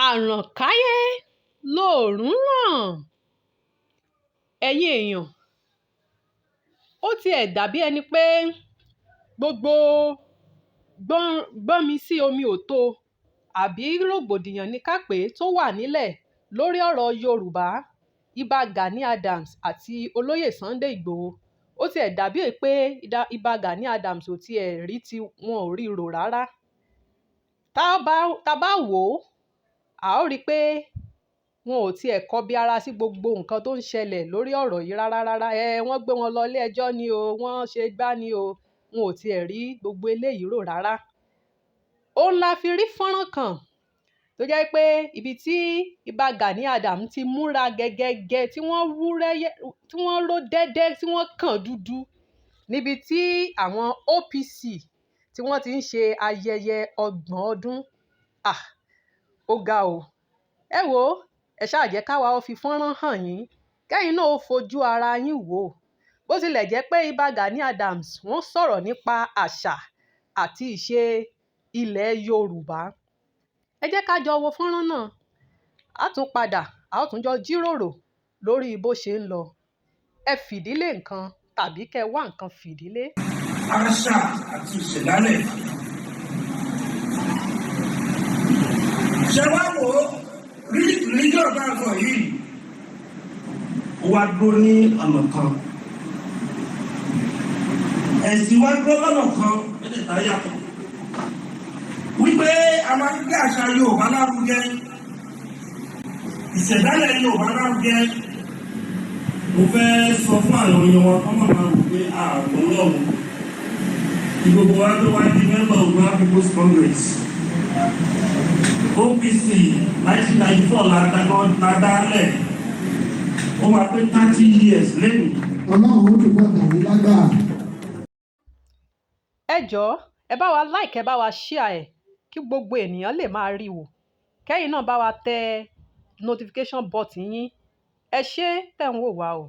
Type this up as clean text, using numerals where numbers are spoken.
àrànkáyé lòórùn ràn. Ẹ̀yin èèyàn, ó tiẹ̀ dàbí ẹni pé gbogbo gbọ́nmi sí omi ò tó àbí rògbòdìyàn ní ká pè é tó wà nílẹ̀ lórí ọ̀rọ̀ Yorùbá, Ìbà Gani Adams àti olóyè Sunday Igboho. Ó tiẹ̀ dàbí pé Ìbà Gani Adams ò tiẹ̀ rí tí wọn ò rí rò rárá. Tá bá wò ó, a ó rí i pé wọn ò tiẹ̀ kọbi ara sí gbogbo nǹkan tó ń ṣẹlẹ̀ lórí ọ̀rọ̀ yìí rárá. Wọ́n gbé wọn lọ ilé ẹjọ́ ni o, wọ́n ṣe gbá ni o, wọn ò tiẹ̀ rí gbogbo eléyìí rò rárá. Òun la fi rí fọ́nrán kan tó jẹ́ pé ibi tí Ìbà Gani Adams ti múra gẹ́gẹ́gẹ́ tí wọ́n ró dẹ́dẹ́ tí wọ́n kàn dúdú níbi tí àwọn OPC tí wọ́n ti ń ṣe ayẹyẹ 30 ọdún. Ó ga o. Ẹ wò ó, ẹ ṣáà jẹ́ káwa ó fi fọ́nrán hàn yín kẹ́yìn náà ó fojú ara yín wò ó. Bó tilẹ̀ jẹ́ pé Ìbà Gani Adams wọ́n sọ̀rọ̀ nípa àṣà àti ìṣe ilẹ̀ Yorùbá. Ẹ jẹ́ ká jọ wo fọ́nrán náà. A tún padà, a ó tún jọ jíròrò lórí bó ṣe ń lọ. Ẹ fìdílé nǹkan tàbí kẹ́ wá nǹkan fìdílé. Àṣà àti ìṣẹ̀dálẹ̀. Ṣé wá wò ó religion bá sọ yìí? Ó wá dúró ní ọ̀nà kan. Ẹ̀sìn wá dúró lọ́nà kan mẹ́tẹ̀ẹ̀ta yàtọ̀. Wípé a máa ń gbé àṣà Yorùbá lárugẹ, ìṣẹ̀dálẹ̀ Yorùbá lárugẹ. Mo fẹ́ sọ fún àwọn èèyàn wọn kọ́ máa rò pé ààrùn lọ́wọ́. Gbogbo wa tó wá di member of Yoruba People's Congress. OPC 1994 ládàálẹ̀. Ó máa pé 30 years lẹ́yìn. Ọlọ́run ó dùgbọ́ tàbí lágbàá. Ẹ jọ̀ọ́, ẹ bá wa like, ẹ bá wa share ẹ̀ kí gbogbo ènìyàn lè máa rí wò. Kẹ́yìn náà bá wa tẹ notification button yín. Ẹ ṣé tẹ̀ ń wò wá o.